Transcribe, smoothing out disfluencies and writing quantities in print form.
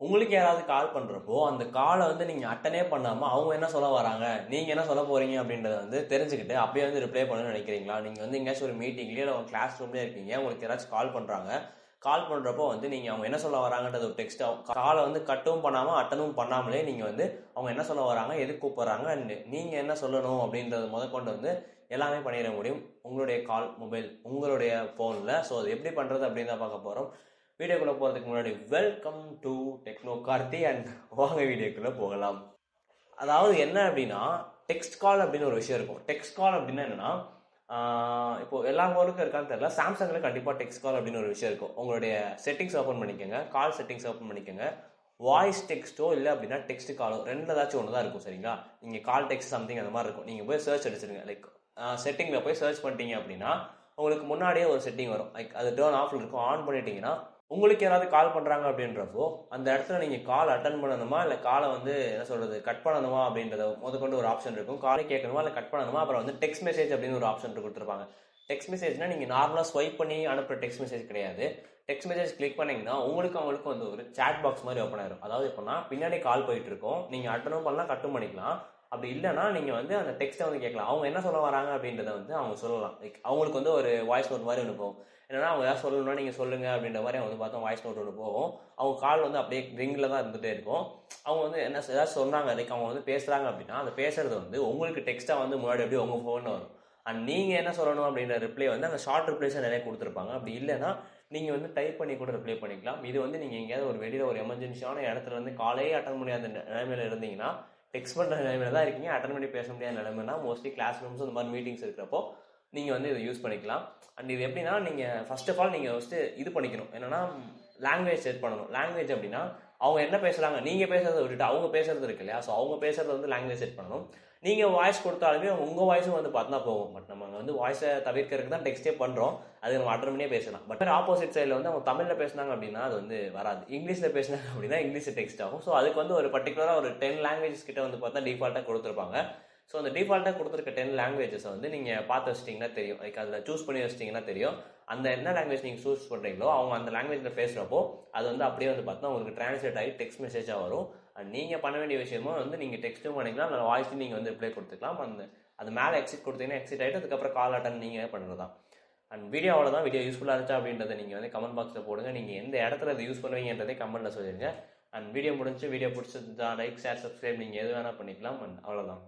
உங்களுக்கு யாராவது கால் பண்ணுறப்போ அந்த காலை வந்து நீங்கள் அட்டனே பண்ணாமல் அவங்க என்ன சொல்ல வராங்க, நீங்கள் என்ன சொல்ல போகிறீங்க அப்படின்றத வந்து தெரிஞ்சுக்கிட்டு அப்படியே வந்து ரிப்ளை பண்ணணும்னு நினைக்கிறீங்களா? நீங்கள் வந்து எங்கேயாச்சும் ஒரு மீட்டிங்லேயே இல்லை உங்கள் கிளாஸ் ரூம்லேயே இருக்கீங்க, உங்களுக்கு யாராச்சும் கால் பண்ணுறாங்க. கால் பண்ணுறப்போ வந்து நீங்கள் அவங்க என்ன சொல்ல வராங்கன்றது ஒரு டெக்ஸ்ட்டாக காலை வந்து கட்டும் பண்ணாமல் அட்டனும் பண்ணாமலே நீங்கள் வந்து அவங்க என்ன சொல்ல வராங்க, எதுக்கு கூப்பிட்றாங்க, அண்ட் நீங்கள் என்ன சொல்லணும் அப்படின்றது முதற்கொண்டு வந்து எல்லாமே பண்ணிட முடியும் உங்களுடைய கால் மொபைல் உங்களுடைய ஃபோனில். ஸோ அது எப்படி பண்ணுறது அப்படின்னு தான் பார்க்க போகிறோம். வீடியோக்குள்ளே போகிறதுக்கு முன்னாடி welcome to techno Karthi and வாங்க வீடியோக்குள்ளே போகலாம். அதாவது என்ன அப்படின்னா, டெக்ஸ்ட் கால் அப்படின்னு ஒரு விஷயம் இருக்கும். டெக்ஸ்ட் கால் அப்படின்னா என்னன்னா, இப்போ எல்லா ஃபோனுக்கும் இருக்கான்னு தெரியல, சாம்சங்கில் கண்டிப்பாக டெக்ஸ்ட் கால் அப்படின்னு ஒரு விஷயம் இருக்கும். உங்களுடைய செட்டிங்ஸ் ஓப்பன் பண்ணிக்கோங்க, கால் செட்டிங்ஸ் ஓப்பன் பண்ணிக்கோங்க. வாய்ஸ் டெக்ஸ்ட்டோ இல்லை அப்படின்னா டெக்ஸ்ட் காலோ ரெண்டு ஏதாச்சும் ஒன்று தான் இருக்கும். சரிங்களா? நீங்கள் கால் டெக்ஸ்ட் சம்திங் அந்த மாதிரி இருக்கும். நீங்கள் போய் சர்ச் அடிச்சிருங்க. லைக் செட்டிங்கில் போய் சர்ச் பண்ணிட்டீங்க அப்படின்னா உங்களுக்கு முன்னாடியே ஒரு செட்டிங் வரும். லைக் அது டேர்ன் ஆஃப்ல இருக்கும். ஆன் பண்ணிட்டீங்கன்னா உங்களுக்கு யாராவது கால் பண்ணுறாங்க அப்படின்றப்போ அந்த இடத்துல நீங்கள் கால் அட்டன் பண்ணணுமா இல்லை காலை வந்து என்ன சொல்கிறது கட் பண்ணணுமா அப்படின்றத முதற்கொண்டு ஒரு ஆப்ஷன் இருக்கும். காலை கேட்கணுமா இல்லை கட் பண்ணணுமா, அப்புறம் வந்து டெக்ஸ்ட் மெசேஜ் அப்படின்னு ஒரு ஆப்ஷன் கொடுத்துருப்பாங்க. டெக்ஸ்ட் மெசேஜ்னா நீங்கள் நார்மலாக ஸ்வைப் பண்ணி அனுப்புகிற டெக்ஸ்ட் மெசேஜ் கிடையாது. டெக்ஸ்ட் மெசேஜ் கிளிக் பண்ணிங்கன்னா அவங்களுக்கும் வந்து ஒரு சாட் பாக்ஸ் மாதிரி ஓப்பன் ஆயிரும். அதாவது எப்போனா பின்னாடி கால் போயிட்டு இருக்கும், நீங்கள் அட்டனும் பண்ணலாம் கட்டும் பண்ணிக்கலாம். அப்படி இல்லைன்னா நீங்கள் வந்து அந்த டெக்ஸ்ட்டை வந்து கேட்கலாம். அவங்க என்ன சொல்ல வராங்க அப்படின்றத வந்து அவங்க சொல்லலாம். லைக் அவங்களுக்கு வந்து ஒரு வாய்ஸ் நோட் மாதிரி ஒன்று போகும். என்னன்னா அவங்க ஏதாவது சொல்லணும்னா நீங்கள் சொல்லுங்க அப்படின்ற மாதிரி அவங்க வந்து பார்த்தா வாய்ஸ் நோட் ஒன்று போகும். அவங்க கால் வந்து அப்படியே ரிங்கில் தான் இருந்துகிட்டே இருக்கும். அவங்க வந்து என்ன ஏதாவது சொன்னாங்க, லைக் அவங்க வந்து பேசுகிறாங்க அப்படின்னா அந்த பேசுறது வந்து உங்களுக்கு டெக்ஸ்ட்டாக வந்து முன்னாடி அப்படியே உங்கள் ஃபோனில் வரும். அண்ட் நீங்கள் என்ன சொல்லணும் அப்படின்ற ரிப்ளை வந்து அந்த ஷார்ட் ரிப்ளைஸை நிறைய கொடுத்துருப்பாங்க. அப்படி இல்லைன்னா நீங்கள் வந்து டைப் பண்ணி கூட ரிப்ளை பண்ணிக்கலாம். இது வந்து நீங்கள் எங்கேயாவது ஒரு வெளியில் ஒரு எமர்ஜென்சியான இடத்துல இருந்து காலையே அட்டன் முடியாத நிலைமையில இருந்தீங்கன்னா, டெக்ஸ்ட் பண்ணுற நிலைமையில தான் இருக்கீங்க, அட்டன் பண்ணி பேச முடியாத நிலைமைனா மோஸ்ட்லி கிளாஸ் ரூம்ஸ் இந்த மாதிரி மீட்டிங்ஸ் இருக்கிறப்போ நீங்கள் வந்து இதை யூஸ் பண்ணிக்கலாம். அண்ட் இது எப்படின்னா, நீங்கள் ஃபர்ஸ்ட் ஆஃப் ஆல் நீங்கள் ஃபஸ்ட்டு இது பண்ணிக்கணும். என்னன்னா லாங்குவேஜ் செட் பண்ணணும். லாங்குவேஜ் அப்படின்னா அவங்க என்ன பேசுகிறாங்க, நீங்கள் பேசுகிறத விட்டுட்டு அவங்க பேசுறது இருக்கு இல்லையா, ஸோ அவங்க பேசுறது வந்து லாங்குவேஜ் செட் பண்ணணும். நீங்கள் வாய்ஸ் கொடுத்தாலுமே உங்கள் வாய்ஸும் வந்து பார்த்தா போகும். பட் நம்ம வந்து வாய்ஸை தவிர்க்கிறதுக்கு தான் டெக்ஸ்டே பண்ணுறோம். அது நம்ம அட்டன் பண்ணியே பேசலாம். பட் ஆப்போசிட் சைடில் வந்து அவங்க தமிழில் பேசினாங்க அப்படின்னா அது வந்து வராது. இங்கிலீஷில் பேசினாங்க அப்படின்னா இங்கிலீஷில் டெக்ஸ்ட் ஆகும். ஸோ அதுக்கு வந்து ஒரு பர்டிகுலராக ஒரு 10 லாங்குவேஜஸ் கிட்ட வந்து பார்த்தா டிஃபால்ட்டாக கொடுத்துருப்பாங்க. ஸோ அந்த டிஃபால்ட்டாக கொடுத்துருக்க 10 லாங்குவேஜஸை வந்து நீங்கள் பார்த்து வச்சிட்டிங்கன்னா தெரியும். லைக் அதில் சூஸ் பண்ணி வச்சிட்டிங்கன்னா தெரியும். அந்த என்ன லாங்குவேஜ் நீங்கள் சூஸ் பண்ணுறீங்களோ அவங்க அந்த லாங்குவேஜில் பேசுகிறப்போ அது வந்து அப்படியே வந்து பார்த்தா உங்களுக்கு டிரான்ஸ்லேட் ஆகி டெக்ஸ்ட் மெசேஜாக வரும். அண்ட் நீங்கள் பண்ண வேண்டிய விஷயமும் வந்து நீங்கள் டெக்ஸ்ட்டும் பண்ணிக்கலாம், அந்த வாய்ஸும் நீங்கள் வந்து ரிப்ளை கொடுத்துக்கலாம். அது மேலே எக்ஸிட் கொடுத்தீங்கன்னா எக்ஸிட் ஆகிட்டு அதுக்கப்புறம் கால் அட்டன் நீங்கள் பண்ணுறது தான். அண்ட் வீடியோ அவ்வளோதான். வீடியோ யூஸ்ஃபுல்லாக இருந்துச்சா அப்படின்றத நீங்கள் வந்து கமெண்ட் பாக்ஸில் போடுங்க. நீங்கள் எந்த இடத்துல அதை யூஸ் பண்ணுவீங்கன்றதே கமெண்ட்டில் சொல்லிடுங்க. அண்ட் வீடியோ முடிஞ்சு வீடியோ பிடிச்சிருந்தா லைக் ஷேர் சப்ஸ்கிரைப் நீங்கள் எது வேணால் பண்ணிக்கலாம். அண்ட் அவ்வளோதான்.